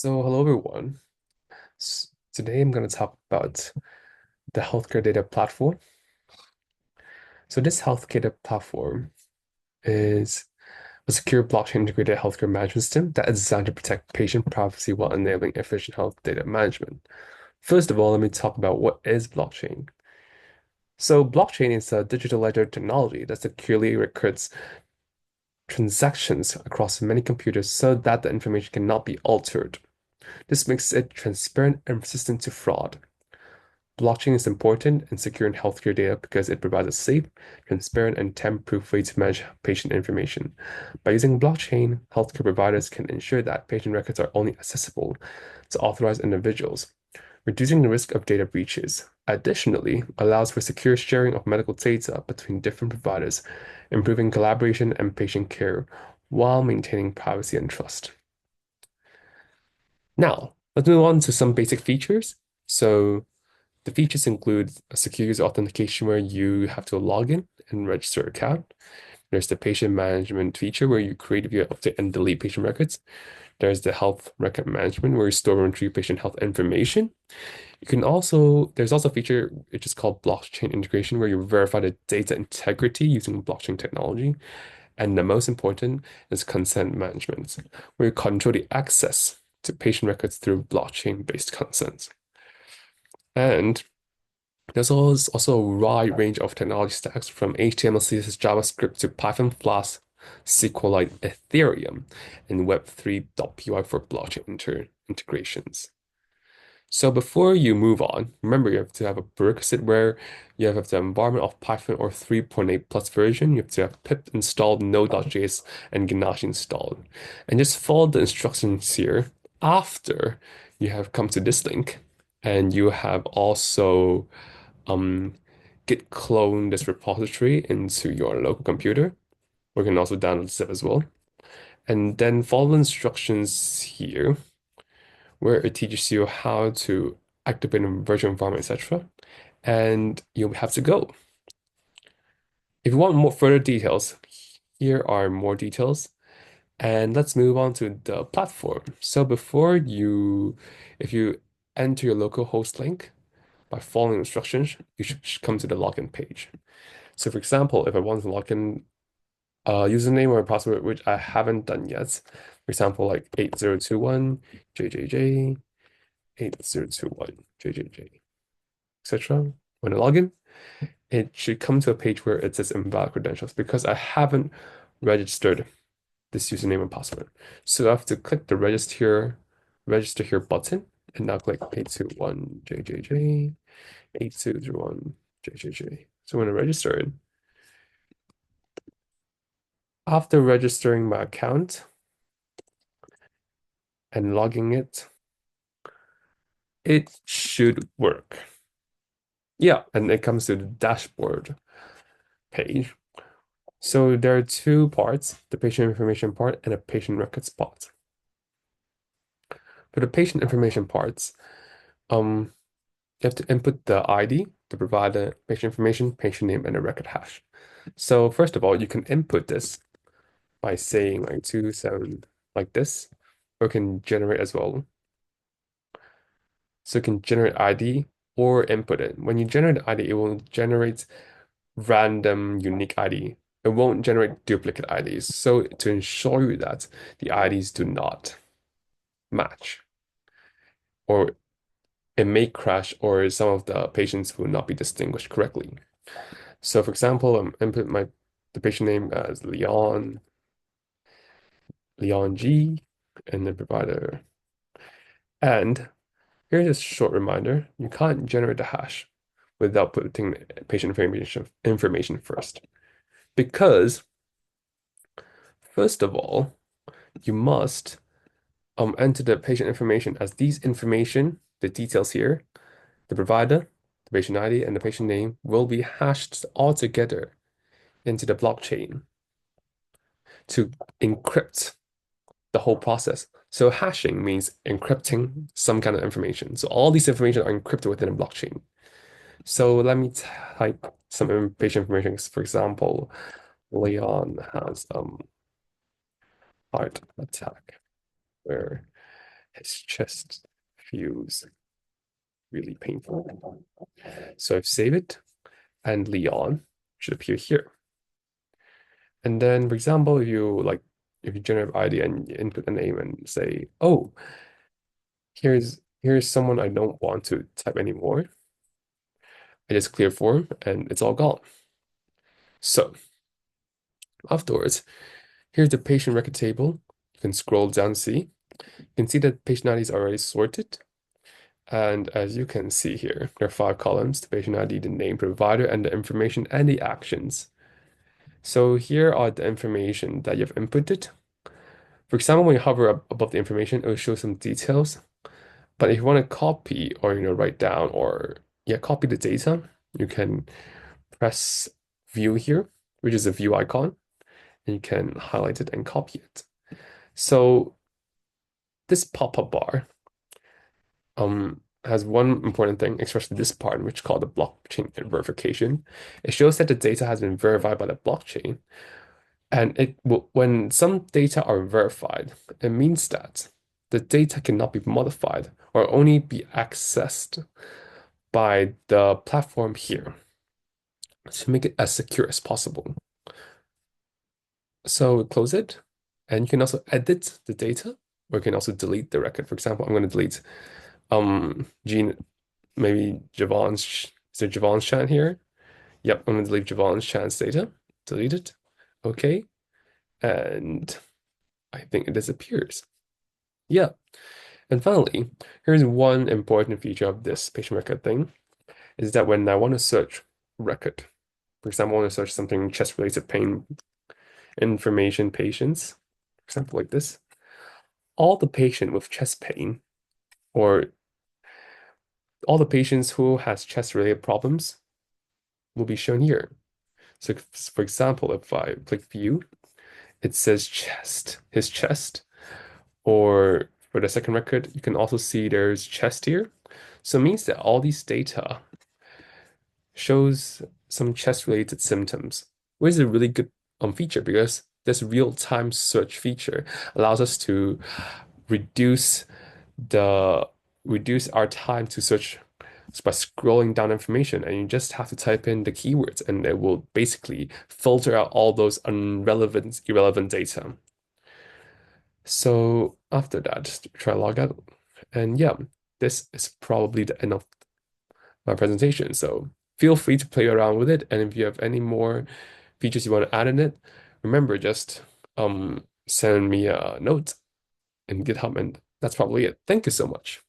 Hello everyone. Today I'm going to talk about the healthcare data platform. This healthcare data platform is a secure blockchain integrated healthcare management system that is designed to protect patient privacy while enabling efficient health data management. First of all, let me talk about what is blockchain. Blockchain is a digital ledger technology that securely records transactions across many computers so that the information cannot be altered. This makes it transparent and resistant to fraud. Blockchain is important in securing healthcare data because it provides a safe, transparent, and tamper-proof way to manage patient information. By using blockchain, healthcare providers can ensure that patient records are only accessible to authorized individuals, reducing the risk of data breaches. Additionally, allows for secure sharing of medical data between different providers, improving collaboration and patient care while maintaining privacy and trust. Now, let's move on to some basic features. The features include a secure user authentication where you have to log in and register an account. There's the patient management feature where you create, view, update, and delete patient records. There's the health record management where you store and retrieve patient health information. There's also a feature which is called blockchain integration where you verify the data integrity using blockchain technology. And the most important is consent management, where you control the access to patient records through blockchain-based consent. And there's also a wide range of technology stacks from HTML, CSS, JavaScript to Python, Flask, SQLite, Ethereum, and Web3.py for blockchain integrations. So before you move on, remember you have to have a prerequisite where you have the environment of Python or 3.8 plus version. You have to have pip installed, node.js, and Ganache installed. And just follow the instructions here after you have come to this link. And you have also git clone this repository into your local computer. We can also download zip as well. And then follow the instructions here where it teaches you how to activate a virtual environment, etc. And you have to go. If you want more further details, here are more details. And let's move on to the platform. If you enter your local host link by following instructions, you should come to the login page. So for example, if I want to log in a username or a password, which I haven't done yet, for example, like 8021 JJJ, 8021 JJJ, etc. When I log in, it should come to a page where it says invalid credentials because I haven't registered this username and password. So I have to click the register here button and now click 821 JJJ, 8201 JJJ. So when I register it, after registering my account and logging it, it should work. Yeah, and it comes to the dashboard page. So there are two parts, the patient information part and a patient records part. For the patient information parts, you have to input the ID to provide the patient information, patient name, and a record hash. So first of all, you can input this by saying like 27 like this, or it can generate as well. So it can generate ID or input it. When you generate ID, it will generate random unique ID. It won't generate duplicate IDs. So to ensure you that the IDs do not match, or it may crash, or some of the patients will not be distinguished correctly. So for example, input the patient name as Leon G, and the provider. And here's a short reminder, you can't generate a hash without putting patient information first. Because, first of all, you must enter the patient information as these information, the details here, the provider, the patient ID, and the patient name will be hashed all together into the blockchain to encrypt the whole process. So hashing means encrypting some kind of information. So all these information are encrypted within a blockchain. So let me type some patient information. For example, Leon has heart attack, where His chest feels really painful. So I've saved it, and Leon should appear here. And then, for example, if you generate ID and you input a name and say, oh, here's someone I don't want to type anymore. I just clear form and it's all gone. So afterwards, here's the patient record table. You can scroll down to see. You can see that patient ID is already sorted. And as you can see here, there are 5 columns: the patient ID, the name, provider, and the information and the actions. So here are the information that you've inputted. For example, when you hover up above the information, it will show some details. But if you want to copy or write down or copy the data, you can press view here, which is a view icon, and you can highlight it and copy it. So this pop-up bar has one important thing, especially this part, which is called the blockchain verification. It shows that the data has been verified by the blockchain. And when some data are verified, it means that the data cannot be modified or only be accessed by the platform here to make it as secure as possible. So we close it, and you can also edit the data, or you can also delete the record. For example, I'm going to delete Gene, maybe Jevons. Is there Jevons Chan here? Yep, I'm going to delete Jevons Chan's data. Delete it. Okay, and I think it disappears. Yeah. And finally, here's one important feature of this patient record thing, is that when I want to search record, for example, I want to search something chest-related pain information patients, for example, like this, all the patient with chest pain or all the patients who has chest-related problems will be shown here. So for example, if I click view, it says chest, his chest, or for the second record, you can also see there's chest here. So it means that all these data shows some chest-related symptoms, which is a really good feature because this real-time search feature allows us to reduce the reduce our time to search by scrolling down information, and you just have to type in the keywords and it will basically filter out all those irrelevant data. So after that, just try log out. And yeah, this is probably the end of my presentation. So feel free to play around with it. And if you have any more features you want to add in it, remember just send me a note in GitHub, and that's probably it. Thank you so much.